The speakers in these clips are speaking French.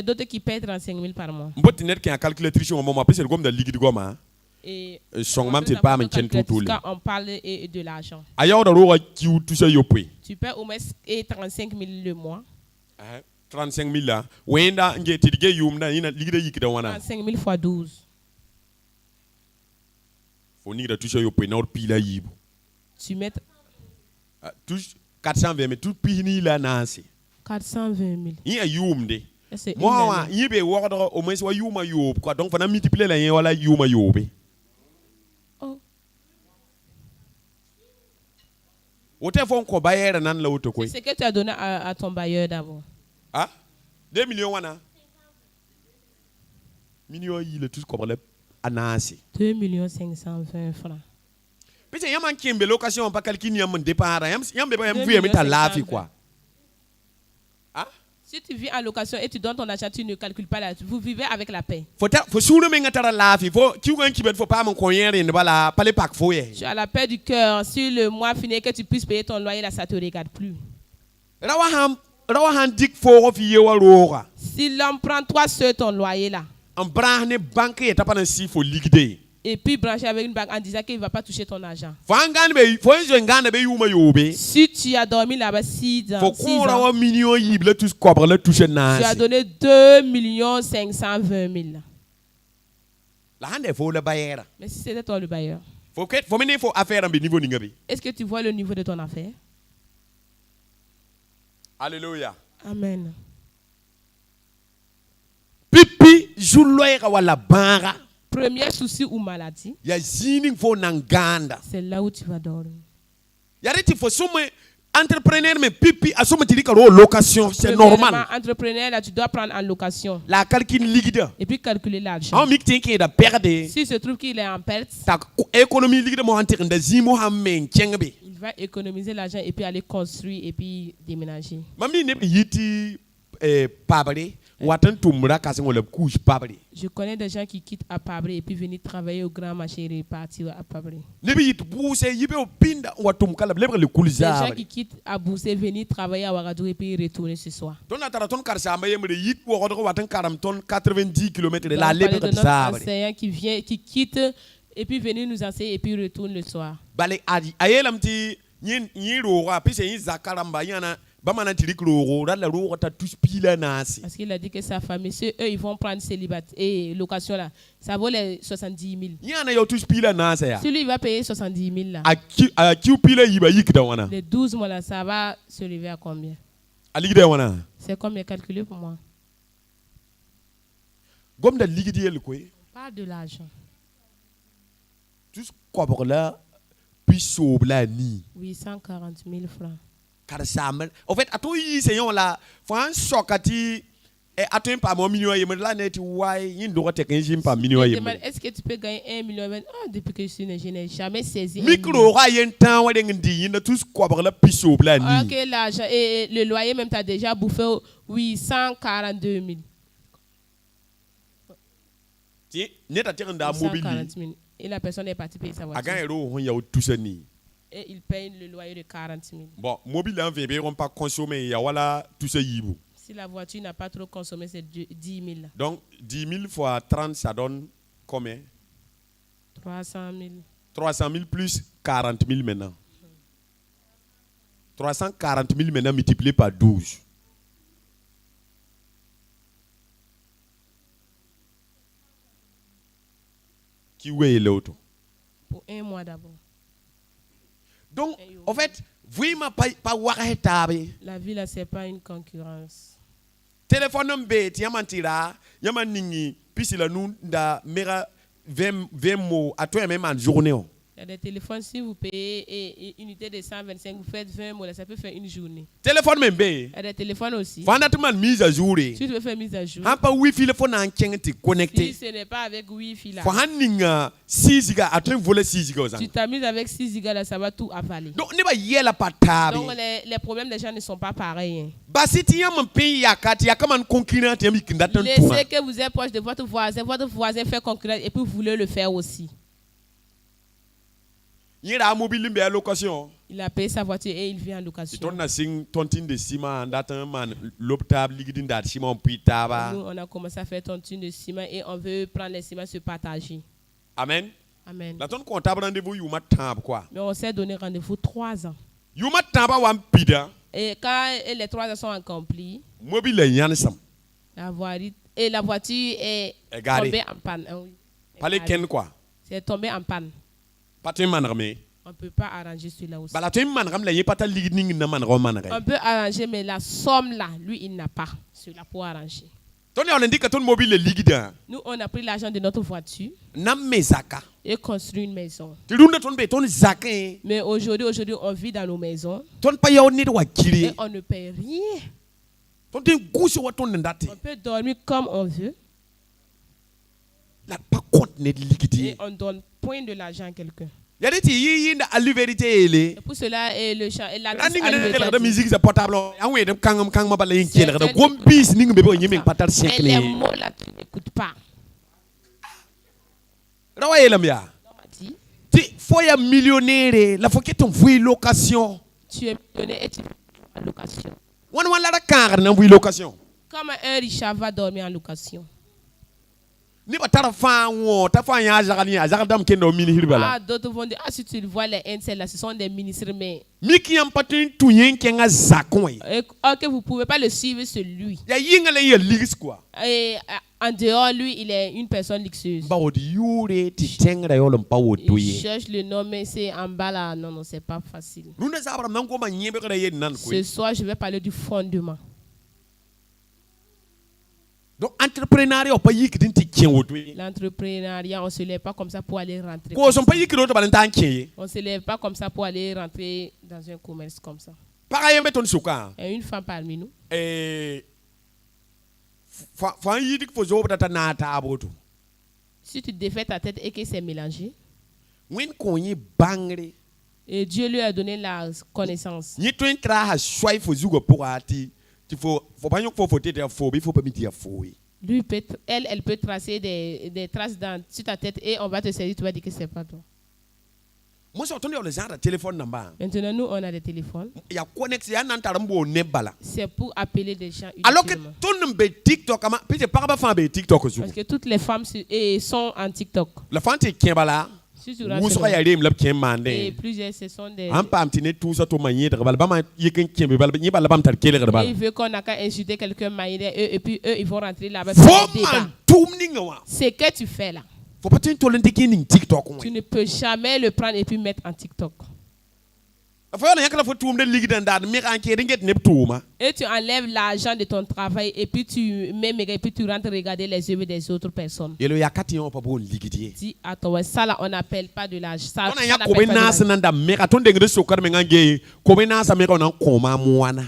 D'autres qui paient 35 000 par mois. Et quand on parle de l'argent. Tu paies au moins 35 000 le mois. 35 000 là. 35 000 fois 12. Tu mets 420 000. Tout pini là nansi. 420 000. C'est moi, il y a au moins soit yuma yob quoi. Donc, on a multiplié la yen wala yuma yob. Oh. C'est ce que tu as donné à ton bailleur d'abord. Ah? 2 millions wana. Millions il est tout comme le anasi. 2 520 francs. Peut-être y a man qui a une location pas quelqu'un yam départ. Yam vu mettre la vie quoi. Ah? Si tu vis en location et tu donnes ton argent, tu ne calcules pas là. Vous vivez avec la paix. Faut soulever mengatara la vie. Faut tu veux qui faut pas mon coin ne pas pas les pack faut. Tu as la paix du cœur. Si le mois finit que tu puisses payer ton loyer là, ça te regarde plus. Si l'homme prend toi seul ton loyer là. En branche banque et t'as pas un si faut liquider. Et puis brancher avec une banque en disant qu'il ne va pas toucher ton argent. Si tu as dormi là-bas 6 ans, tu as donné 2 520 000. Mais si c'était toi le bailleur, est-ce que tu vois le niveau de ton affaire? Alléluia. Amen. Pipi, jouloira wala bara. Premier souci ou maladie, c'est là où tu vas dormir. Entrepreneur mais pipi assume tu dis que location c'est normal. Entrepreneur là tu dois prendre en location. La calcul liquide. Et puis calculer l'argent. En mixing qui est de perdre. Si se trouve qu'il est en perte, ta économie liquide mo antir de zimo hamen tiengbe. Il va économiser l'argent et puis aller construire et puis déménager. Mami ne yiti pabré. Je connais des gens qui quittent à Pabré et puis viennent travailler au grand marché et repartir à Pabré. Des gens qui quittent à Boussé, viennent travailler à Ouagadougou et puis retourner ce soir. Donc, 90 km de la notre enseignant qui quitte et puis venir nous enseigner et puis retourne le soir. Parce qu'il a dit que sa famille, eux, ils vont prendre célibat et location là. Ça vaut les 70 000. Si lui, il va payer 70 000 là. Les 12 mois là, ça va se lever à combien? C'est combien calculé pour moi? On parle de l'argent. 840 000 francs. En fait, à tout c'est là, faut un choc à ti et à tout pas million et me là net why il doit te gagner pas million. Est-ce que tu peux gagner 1 million? Depuis que je n'ai jamais saisi. Micro a un temps où il y a tous quoi pour la pisso blanc. OK, l'argent et le loyer même t'as déjà bouffé 842 000. Tiens, net à tirer dans mobile. Et la personne est partie payer sa voiture. À gagner il y a tout ça ni. Et il paye le loyer de 40 000. Bon, mobile en VB, on pas consommer, il y a voilà tout ça yibou. Si la voiture n'a pas trop consommé, c'est 10 000. Donc, 10 000 fois 30, ça donne combien? 300 000. 300 000 plus 40 000 maintenant. 340 000 maintenant multiplié par 12. Qui est l'autre? Pour 1 mois d'abord. Donc, en fait, vous ne pouvez pas voir la vie là, c'est pas une concurrence. Téléphone number, yamantira, yamanini, puis c'est la nous da mera 20 mots à toi même en journée. Il y a des téléphones, si vous payez une unité de 125, vous faites 20 mots, ça peut faire une journée. Téléphone même. Il y a des téléphones aussi. Mise à jour. Si tu veux faire mise à jour. Pas Wi-Fi, le phone en connecté. Si ce n'est pas avec Wi-Fi là. 6 gigas, à toi voler 6 gigas. Tu t'amuses avec 6 gigas là, ça va tout avaler. Donc, les problèmes des gens ne sont pas pareils. Laissez que vous êtes proche de votre voisin fait concurrence et puis vous voulez le faire aussi. Il a payé sa voiture et il vit en location. Nous, on a commencé à faire tontine de ciment et on veut prendre les ciments se partager. Amen. Amen. Mais on s'est donné rendez-vous 3 ans. Et quand les 3 ans sont accomplis, la voiture est tombée en panne. C'est tombé en panne. On ne peut pas arranger celui-là aussi. On peut arranger, mais la somme là, lui, il n'a pas cela pour arranger. Nous, on a pris l'argent de notre voiture et construit une maison. Mais aujourd'hui, on vit dans nos maisons et on ne paye rien. On peut dormir comme on veut. Et on donne point de l'argent à quelqu'un. Et pour cela, le chant et la musique c'est portable. Et les mots là, tu n'écoutes pas. Millionnaire, la fois que tu es location. Tu es millionnaire et tu es en location. Comme un Richard va dormir en location. D'autres vont dire, si tu vois les Intel là, ce sont des ministres, mais que vous ne pouvez pas le suivre celui. Et en dehors, lui, il est une personne luxueuse. Il cherche le nom, mais c'est en bas là. Non, c'est pas facile. Ce soir, je vais parler du fondement. Donc, l'entrepreneuriat, on ne se lève pas comme ça pour aller rentrer. On ne se lève pas comme ça pour aller rentrer dans un commerce comme ça. Et une femme parmi nous. Si tu défais ta tête et que c'est mélangé, et Dieu lui a donné la connaissance. Lui elle peut tracer des traces sur ta tête et on va te servir, tu vas dire que c'est pas toi. Maintenant, nous, on a des téléphones. C'est pour appeler des gens. Alors que parce que toutes les femmes sont en TikTok. La femme qui est là. Et plusieurs, ce sont des... Il veut qu'on n'a qu'à insulter quelqu'un, et puis eux, ils vont rentrer là-bas. C'est que tu fais là. Tu ne peux jamais le prendre et puis mettre en TikTok. Et tu enlèves l'argent de ton travail et puis tu mets et puis tu rentres regarder les œuvres des autres personnes. Dis à toi, ça là on n'appelle pas de l'argent.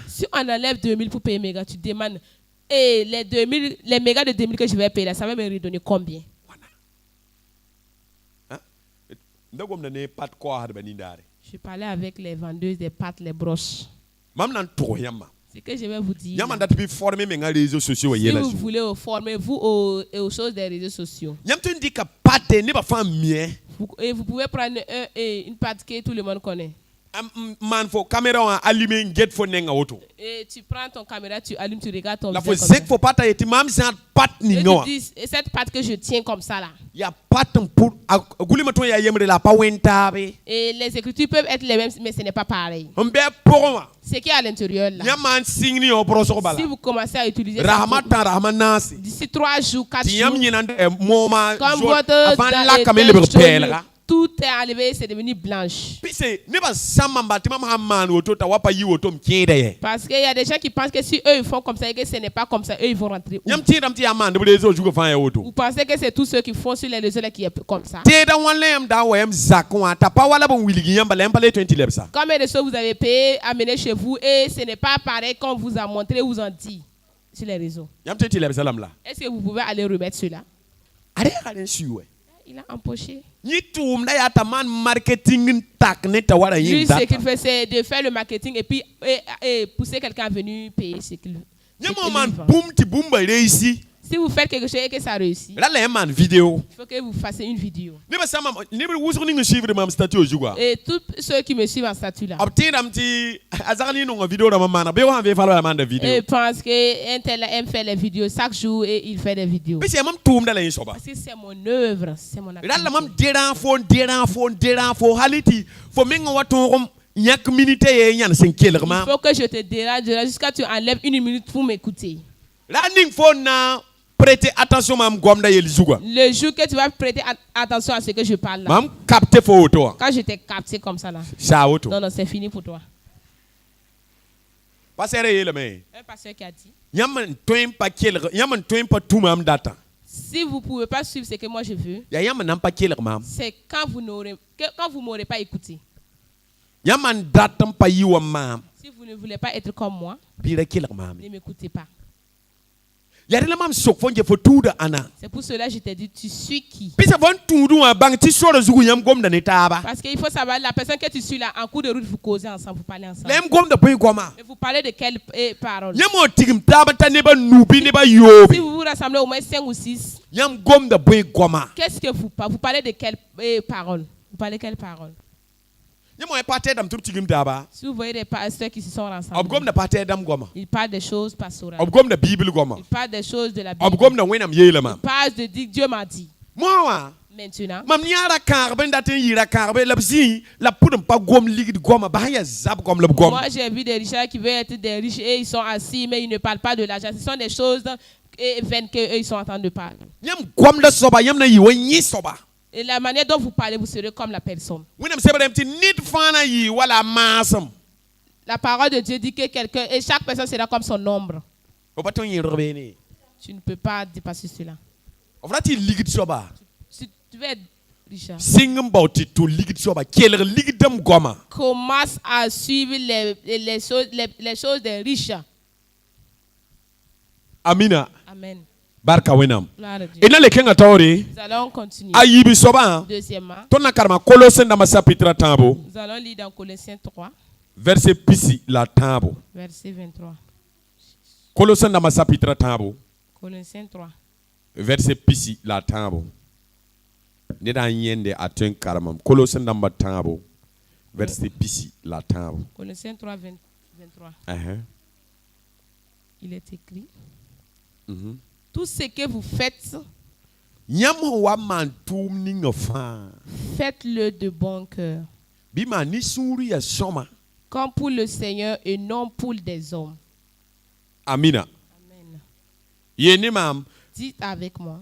Si on enlève 2000 pour payer méga, tu demandes et les mégas de 2000 que je vais payer là, ça va me redonner combien? Je parlais avec les vendeuses des pâtes, les broches. Ce que je vais vous dire. Si vous voulez vous former vous aux choses des réseaux sociaux. Et vous pouvez prendre une pâte que tout le monde connaît. Et tu prends ton caméra, tu allumes, tu regardes ton vidéo. Et cette pâte que je tiens comme ça là. Et les écritures peuvent être les mêmes, mais ce n'est pas pareil. Ce qui est à l'intérieur là. Si vous commencez à utiliser ça, d'ici 3 jours, 4 jours, comme votre tout est enlevé, c'est devenu blanche. Parce qu'il y a des gens qui pensent que si eux ils font comme ça et que ce n'est pas comme ça, eux ils vont rentrer. Vous pensez que c'est tous ceux qui font sur les réseaux qui est comme ça? Combien de choses vous avez payé, amené chez vous et ce n'est pas pareil qu'on vous a montré, vous en dit sur les réseaux? Est-ce que vous pouvez aller remettre cela? Il a empoché. Lui, ce qu'il fait, c'est de faire le marketing et puis pousser quelqu'un à venir payer ce qu'il veut. Si vous faites quelque chose et que ça réussit, là les man vidéo. Il faut que vous fassiez une vidéo. Ni ba sama ni ba wusu ni suivre mam statut aujourd'hui. Et tous ceux qui me suivent en statut là. Obtiram ti azarni no vidéo da mama na be wa be falo la man de vidéo. Et pense que un tel aime faire les vidéos chaque jour et il fait des vidéos. Mais c'est mam toum da la soba. Parce que c'est mon œuvre, c'est mon activité. Là la mam déran phone haliti fo minga wato nyak minute ye nyan sen keler mam. Il faut que je te dérange jusqu'à tu enlèves 1 minute pour m'écouter. Là ning phone na prêtez attention mam gomda yel zuga. Le jour que tu vas prêter attention à ce que je parle là. Mam capter photo. Quand je t'ai capté comme ça là. Ça auto. Non, c'est fini pour toi. Passer le mais. Un pasteur qui a dit. Yaman toim pa kel, yaman toim pa tout mam data. Si vous pouvez pas suivre ce que moi je veux. Ya yaman nam pa kel mam. C'est quand vous m'aurez pas écouté. Yaman datam pa yiwa mam. Si vous ne voulez pas être comme moi. Bira kel mam. Ne m'écoutez pas. C'est pour cela que je t'ai dit, tu suis qui? Parce qu'il faut savoir, la personne que tu suis là, en cours de route, vous causez ensemble, vous parlez ensemble. Mais vous parlez de quelle parole? Si vous vous rassemblez au moins 5 ou 6, qu'est-ce que vous parlez? Vous parlez de quelle parole? Vous parlez de quelle parole? Si vous voyez des pasteurs qui se sont rassemblés, ils parlent des choses pastorales. Ils parlent des choses de la Bible. Ils parlent de Dieu m'a dit. Maintenant, moi j'ai vu des riches qui veulent être des riches et ils sont assis mais ils ne parlent pas de l'argent. Ce sont des choses vaines qu'ils sont en train de parler. Et la manière dont vous parlez, vous serez comme la personne. La parole de Dieu dit que quelqu'un, et chaque personne sera comme son ombre. Tu ne peux pas dépasser cela. Si tu veux être riche, commence à suivre les choses des riches. Amina. Amen. Barka wenam. Nous allons continuer. Deuxièmement, nous allons lire dans Colossiens 3. Verset pisi la tambo. Verset 23. Colossiens dans chapitre tambo. Colossiens 3. Verset pisi la tambo. Neda yende atun karamam. Colossiens dans tambo. Verset pisi la tambo. Colossiens 3 23. Il est écrit. Tout ce que vous faites, faites-le de bon cœur. Comme pour le Seigneur et non pour des hommes. Amina. Amen. Dites avec moi.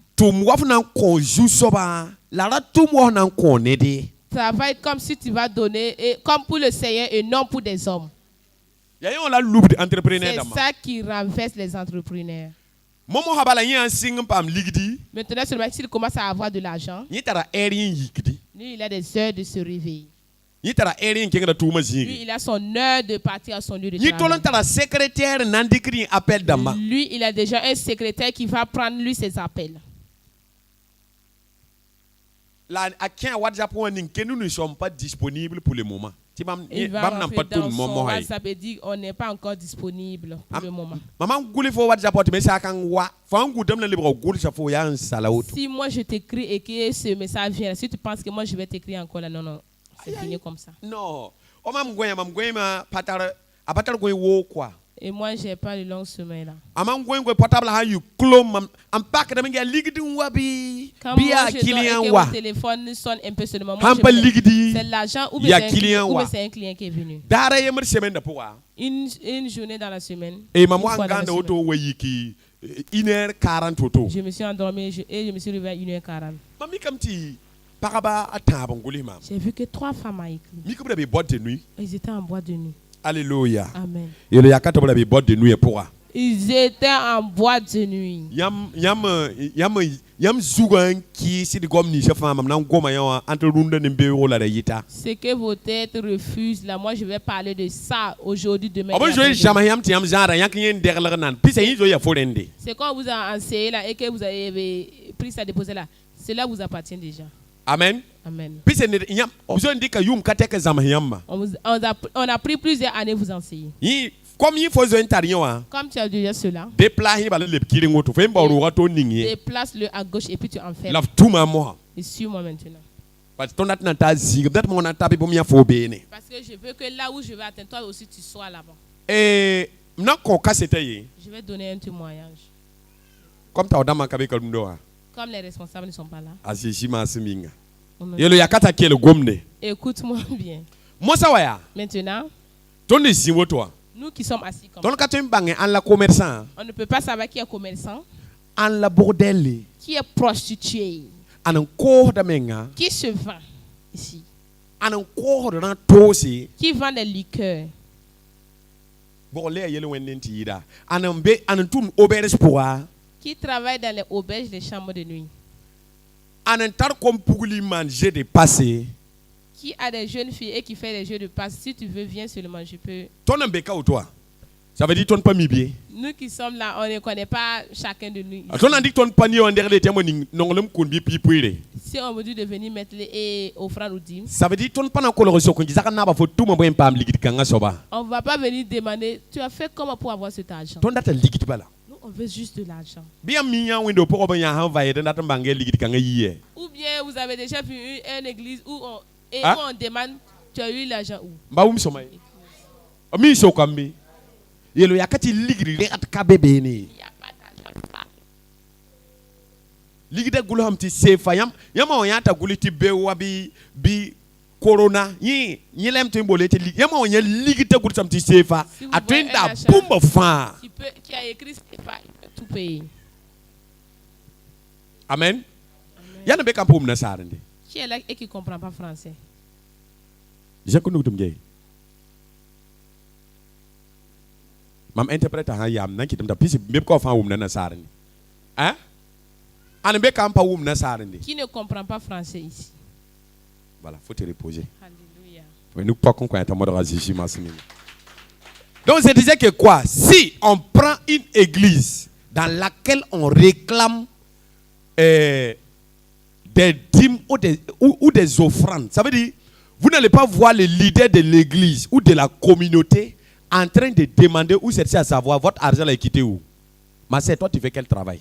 Travaille comme si tu vas donner, comme pour le Seigneur et non pour des hommes. C'est ça qui renverse les entrepreneurs. Maintenant seulement s'il commence à avoir de l'argent, lui il a des heures de se réveiller. Lui il a son heure de partir à son lieu de travail. Lui il a déjà un secrétaire qui va prendre lui ses appels. Nous ne sommes pas disponibles pour le moment. Il va rentrer dans son WhatsApp et dire on n'est pas encore disponible pour le moment. Si moi je t'écris et que ce message vient, si tu penses que moi je vais t'écrire encore là, non, c'est fini comme ça. Non. Et moi j'ai pas le long chemin là. Quand moi je dois mon téléphone sonne un peu seulement. C'est l'argent ou bien c'est un client qui est venu. Une journée dans la semaine. Et maman je me suis endormi et je me suis réveillé à 1h40. J'ai vu que 3 femmes ont écrit. Ils étaient en boîte de nuit. Alléluia. Amen. Ils étaient en boîte de nuit. Ce que vos têtes refusent, là, moi je vais parler de ça aujourd'hui, demain. C'est quand on vous a enseigné là et que vous avez pris ça déposé là. Cela vous appartient déjà. Amen. Amen. On a pris plusieurs années à vous enseigner. Comme il faut un comme tu as déjà cela, déplace-le à gauche et puis tu enfermes. Lave tout moi. Et suis-moi maintenant. Parce que je veux que là où je vais atteindre, toi aussi tu sois là-bas. Et je vais donner un témoignage. Comme les responsables ne sont pas là. Écoute-moi bien. Maintenant, nous qui sommes assis comme ça, on ne peut pas savoir qui est commerçant, qui est prostitué, qui se vend ici, qui vend des liqueurs, qui travaille dans les auberges, les chambres de nuit, qui a des jeunes filles et qui fait des jeux de passe. Si tu veux, viens seulement, je peux. Ça veut dire ton pas mi bien. Nous qui sommes là, on ne connaît pas chacun de nous. Si on veut de venir mettre les offrandes ou dîmes, ça veut dire ton pas encore le on ne va pas venir demander, tu as fait comment pour avoir cet argent? Nous, on veut juste de l'argent. Ou bien vous avez déjà vu une église où on demande, tu as eu l'argent où? Yelo yakati ligri rekat kabebeni. Ligide gulu hamti sefa yama oyanta guliti bewa bi corona yi lemte mbolete yama onya ligite gulu hamti sefa atwenda bumba fa. Qui a écrit sefa tout payer. Amen. Yana beka pom na sarende. Qui est là et qui comprend pas français? Je connais tout mgay. Mam interprète ha yam nan kitam da pisi mbe ko fa wum na sarani. Hein? An be kam pa wum na sarani. Qui ne comprend pas français ici? Voilà, faut te reposer. Alléluia. Mais nous pas qu'on connaît ta mode razichi masini. Donc je disais que quoi? Si on prend une église dans laquelle on réclame des dîmes ou des offrandes, ça veut dire vous n'allez pas voir le leader de l'église ou de la communauté en train de demander ou chercher à savoir votre argent est quitté où. Ma sœur, toi tu fais quel travail?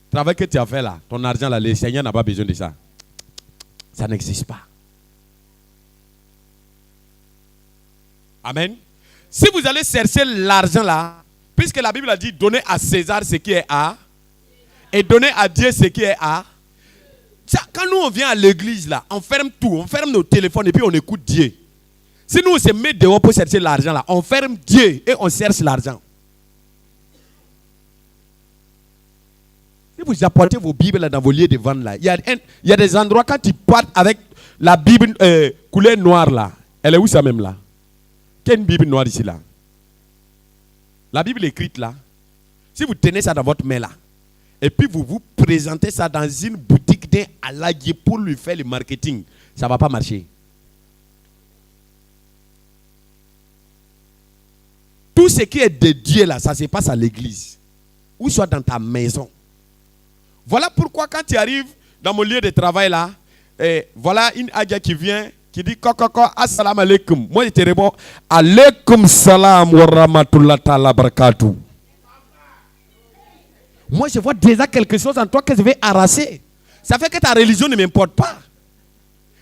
Le travail que tu as fait là, ton argent là, le Seigneur n'a pas besoin de ça. Ça n'existe pas. Amen. Si vous allez chercher l'argent là, puisque la Bible a dit donnez à César ce qui est à et donnez à Dieu ce qui est à. Ça, quand nous on vient à l'église là, on ferme tout, on ferme nos téléphones et puis on écoute Dieu. Si nous on se met dehors pour chercher l'argent là, on ferme Dieu et on cherche l'argent. Si vous apportez vos Bibles là dans vos lieux de vente là, il y a des endroits quand tu partes avec la Bible couleur noire là, elle est où ça même là? Quelle Bible noire ici là? La Bible écrite là, si vous tenez ça dans votre main là, et puis vous vous présentez ça dans une boutique d'un allié pour lui faire le marketing, ça ne va pas marcher. Tout ce qui est de Dieu là, ça se passe à l'église. Ou soit dans ta maison. Voilà pourquoi quand tu arrives dans mon lieu de travail là, voilà une adia qui vient, qui dit Kokoko, assalamu alaikum. Moi je te réponds, alaikum salam wa rahmatullah ta'ala barakatuh. Moi je vois déjà quelque chose en toi que je vais arracher. Ça fait que ta religion ne m'importe pas.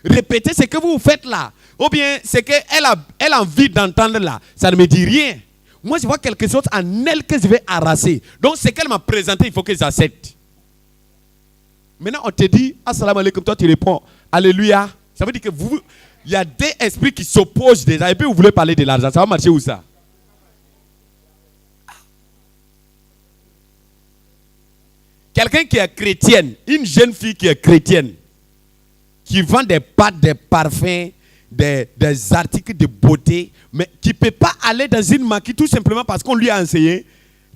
Répétez ce que vous faites là. Ou bien ce qu'elle a envie d'entendre là. Ça ne me dit rien. Moi, je vois quelque chose en elle que je vais arracher. Donc, ce qu'elle m'a présenté, il faut que j'accepte. Maintenant, on te dit, assalamu alaikum, toi tu réponds, alléluia. Ça veut dire que il y a des esprits qui s'opposent déjà. Et puis, vous voulez parler de l'argent. Ça va marcher où ça? Quelqu'un qui est chrétienne, une jeune fille qui est chrétienne, qui vend des pâtes, des parfums, des articles de beauté, mais qui ne peut pas aller dans une maquille tout simplement parce qu'on lui a enseigné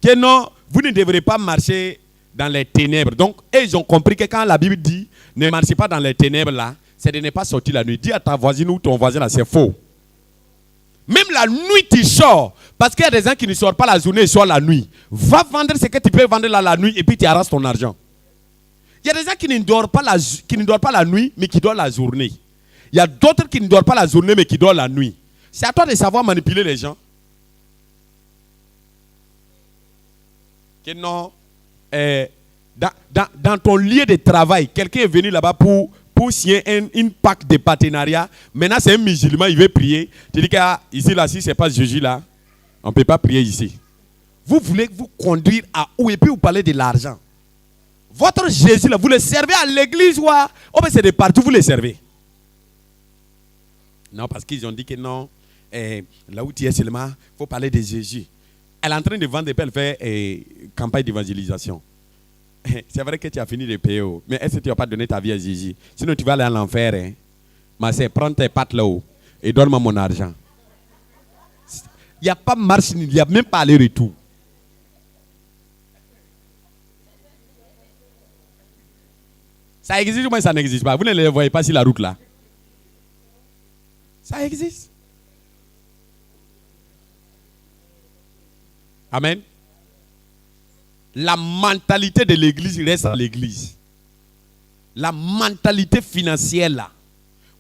que non, vous ne devrez pas marcher dans les ténèbres. Donc, ils ont compris que quand la Bible dit ne marchez pas dans les ténèbres là, c'est de ne pas sortir la nuit. Dis à ta voisine ou ton voisin là, c'est faux. Même la nuit, tu sors. Parce qu'il y a des gens qui ne sortent pas la journée, ils sortent la nuit. Va vendre ce que tu peux vendre là la nuit et puis tu arraches ton argent. Il y a des gens qui ne dorment pas la nuit, mais qui dorment la journée. Il y a d'autres qui ne dorment pas la journée, mais qui dorment la nuit. C'est à toi de savoir manipuler les gens. que non, dans ton lieu de travail, quelqu'un est venu là-bas pour signer une pacte de partenariat. Maintenant, c'est un musulman, il veut prier. Tu dis que ici, là, si ce n'est pas Jésus, là, on ne peut pas prier ici. Vous voulez vous conduire à où et puis vous parlez de l'argent. Votre Jésus, là, vous le servez à l'église ou à... Oh, mais c'est de partout, vous le servez. Non, parce qu'ils ont dit que non, là où tu es seulement, il faut parler de Jésus. Elle est en train de vendre et puis elle fait campagne d'évangélisation. C'est vrai que tu as fini de payer, mais est-ce que tu n'as pas donné ta vie à Jésus? Sinon tu vas aller à l'enfer. Hein? Ma sœur, prends tes pattes là-haut et donne-moi mon argent. Il n'y a pas marche, il n'y a même pas aller-retour. Ça existe ou bien ça n'existe pas? Vous ne le voyez pas sur la route là? Ça existe. Amen. La mentalité de l'église reste à l'église. La mentalité financière là.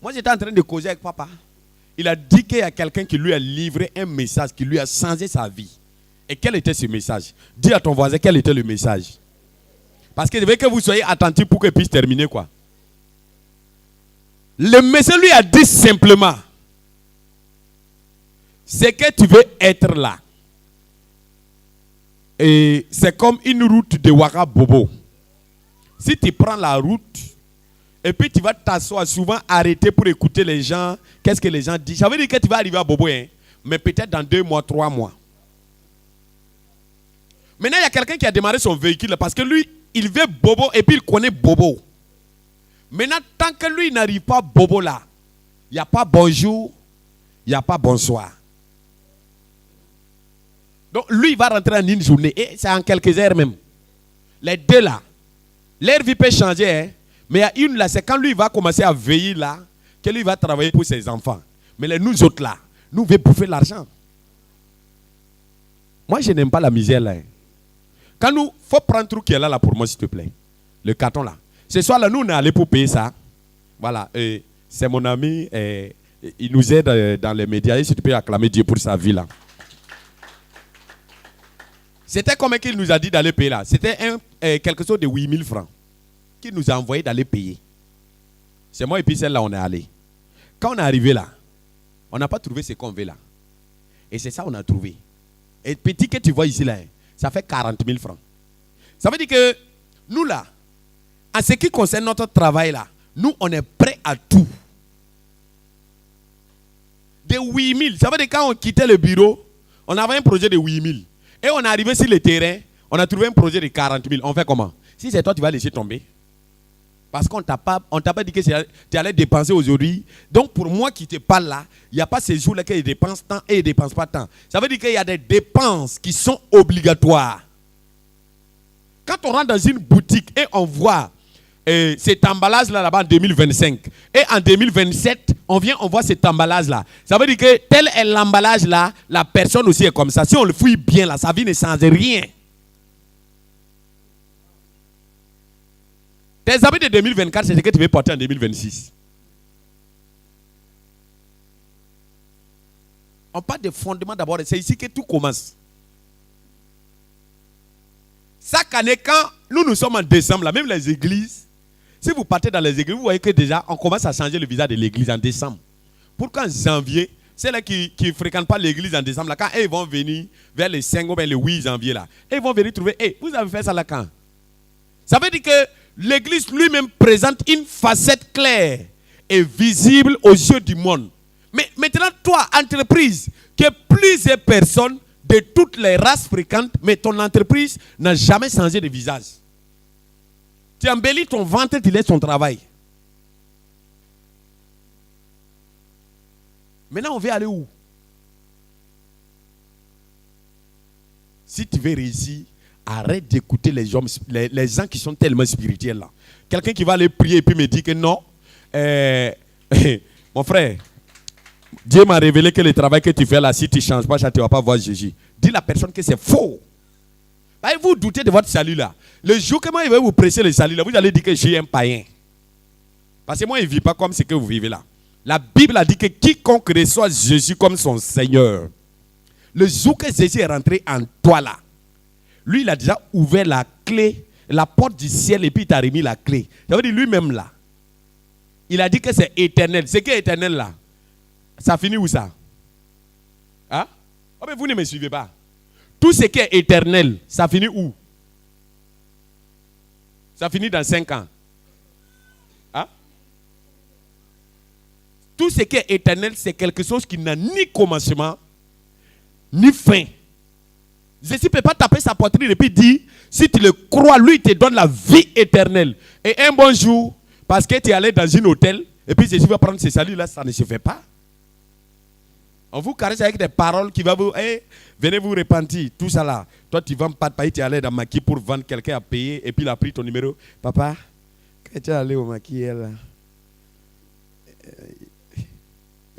Moi j'étais en train de causer avec papa. Il a dit qu'il y a quelqu'un qui lui a livré un message qui lui a changé sa vie. Et quel était ce message? Dis à ton voisin quel était le message. Parce que je veux que vous soyez attentifs pour qu'il puisse terminer quoi. Le message lui a dit simplement, c'est que tu veux être là. Et c'est comme une route de Ouaga Bobo. Si tu prends la route, et puis tu vas t'asseoir, souvent arrêter pour écouter les gens, qu'est-ce que les gens disent. Ça veut dire que tu vas arriver à Bobo, hein, mais peut-être dans 2 mois, 3 mois. Maintenant, il y a quelqu'un qui a démarré son véhicule parce que lui, il veut Bobo et puis il connaît Bobo. Maintenant, tant que lui n'arrive pas à Bobo là, il n'y a pas bonjour, il n'y a pas bonsoir. Donc lui, il va rentrer en une journée et c'est en quelques heures même. Les deux là, leur vie peut changer, hein? Mais il y a une là, c'est quand lui va commencer à veiller là, que lui va travailler pour ses enfants. Mais nous autres là, nous veut bouffer l'argent. Moi, je n'aime pas la misère là. Hein. Quand nous, il faut prendre tout qui est là pour moi, s'il te plaît. Le carton là. Ce soir là, nous on est allés pour payer ça. Voilà, c'est mon ami, il nous aide dans les médias. Et si tu peux acclamer Dieu pour sa vie là. C'était comme qu'il nous a dit d'aller payer là. C'était quelque chose de 8000 francs qu'il nous a envoyé d'aller payer. C'est moi et puis celle-là, on est allé. Quand on est arrivé là, on n'a pas trouvé ce qu'on veut là. Et c'est ça qu'on a trouvé. Et petit que tu vois ici là, ça fait 40 000 francs. Ça veut dire que nous là, en ce qui concerne notre travail là, nous on est prêts à tout. De 8000, ça veut dire quand on quittait le bureau, on avait un projet de 8000. Et on est arrivé sur le terrain, on a trouvé un projet de 40 000. On fait comment? Si c'est toi, tu vas laisser tomber. Parce qu'on ne t'a pas dit que tu allais dépenser aujourd'hui. Donc pour moi qui te parle là, il n'y a pas ces jours-là qu'ils dépensent tant et ils ne dépensent pas tant. Ça veut dire qu'il y a des dépenses qui sont obligatoires. Quand on rentre dans une boutique et on voit cet emballage-là là-bas en 2025, et en 2027, on voit cet emballage-là. Ça veut dire que tel est l'emballage-là, la personne aussi est comme ça. Si on le fouille bien là, sa vie ne change rien. Tes habits de 2024, c'est ce que tu veux porter en 2026. On parle de fondement d'abord, c'est ici que tout commence. Chaque année, quand nous sommes en décembre, là, même les églises, si vous partez dans les églises, vous voyez que déjà, on commence à changer le visage de l'église en décembre. Pourquoi en janvier, ceux-là qui ne fréquentent pas l'église en décembre, là, quand ils vont venir vers le 5 ou bien le 8 janvier, là, ils vont venir trouver, vous avez fait ça là quand? Ça veut dire que l'église lui-même présente une facette claire et visible aux yeux du monde. Mais maintenant, toi, entreprise, que plusieurs personnes de toutes les races fréquentes, mais ton entreprise n'a jamais changé de visage. Tu embellis ton ventre, tu laisses ton travail. Maintenant, on veut aller où? Si tu veux réussir, arrête d'écouter les gens qui sont tellement spirituels là. Quelqu'un qui va aller prier et puis me dit que non, mon frère, Dieu m'a révélé que le travail que tu fais là, si tu ne changes pas, ça, tu ne vas pas voir Jésus. Dis à la personne que c'est faux. Vous doutez de votre salut là. Le jour que moi, il va vous presser le salut là, vous allez dire que je suis un païen. Parce que moi, il ne vit pas comme ce que vous vivez là. La Bible a dit que quiconque reçoit Jésus comme son Seigneur, le jour que Jésus est rentré en toi là, Lui, il a déjà ouvert la clé, la porte du ciel, et puis il t'a remis la clé. Ça veut dire lui-même là. Il a dit que c'est éternel. Ce qui est éternel là, ça finit où ça? Hein? Oh, mais vous ne me suivez pas. Tout ce qui est éternel, ça finit où? Ça finit dans 5 ans. Hein? Tout ce qui est éternel, c'est quelque chose qui n'a ni commencement, ni fin. Jésus ne peut pas taper sa poitrine et puis dire, si tu le crois, lui, il te donne la vie éternelle. Et un bon jour, parce que tu es allé dans un hôtel, et puis Jésus va prendre ses saluts, là, ça ne se fait pas. On vous caresse avec des paroles qui vont vous, hey, venez vous repentir, tout ça là. Toi, tu ne vends pas de paille, tu es allé dans Maquis pour vendre, quelqu'un à payer, et puis il a pris ton numéro. Papa, quand tu es allé au Maquis, là,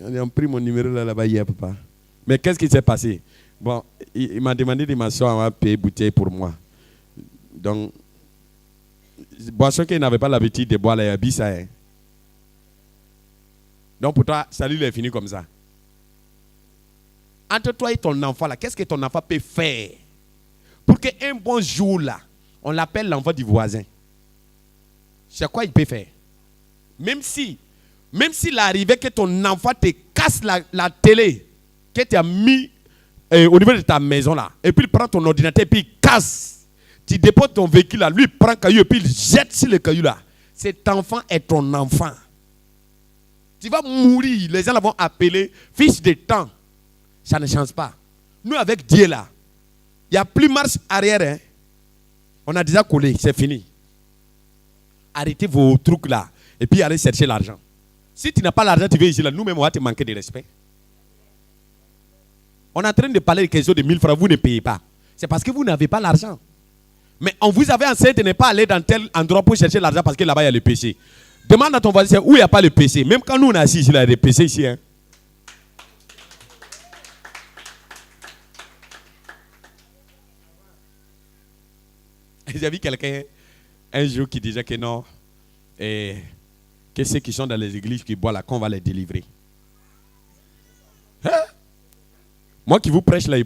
on a pris mon numéro là-bas hier, papa. Mais qu'est-ce qui s'est passé? Bon, il m'a demandé de m'asseoir, on va payer bouteille pour moi. Donc, boisson qu'il n'avait pas l'habitude de boire, là, il a ça. Hein. Donc, pour toi, salut, il est fini comme ça. Entre toi et ton enfant, là, qu'est-ce que ton enfant peut faire pour qu'un bon jour, là, on l'appelle l'enfant du voisin? C'est quoi il peut faire? Même s'il arrivait que ton enfant te casse la télé que tu as mis au niveau de ta maison, là, et puis il prend ton ordinateur et puis il casse. Tu déposes ton véhicule, là, lui il prend un caillou et puis il jette sur le caillou, là. Cet enfant est ton enfant. Tu vas mourir. Les gens vont appeler fils de temps. Ça ne change pas. Nous, avec Dieu là, il n'y a plus marche arrière. Hein. On a déjà collé, c'est fini. Arrêtez vos trucs là. Et puis allez chercher l'argent. Si tu n'as pas l'argent, tu viens ici là, nous-mêmes, on va te manquer de respect. On est en train de parler de quelque chose de 1000 francs, vous ne payez pas. C'est parce que vous n'avez pas l'argent. Mais on vous avait enseigné de ne pas aller dans tel endroit pour chercher l'argent parce que là-bas, il y a le péché. Demande à ton voisin où il n'y a pas le péché. Même quand nous, on est assis ici, il y a des péchés ici. Hein. J'ai vu quelqu'un un jour qui disait que non, que ceux qui sont dans les églises qui boivent là, qu'on va les délivrer. Hein? Moi qui vous prêche là,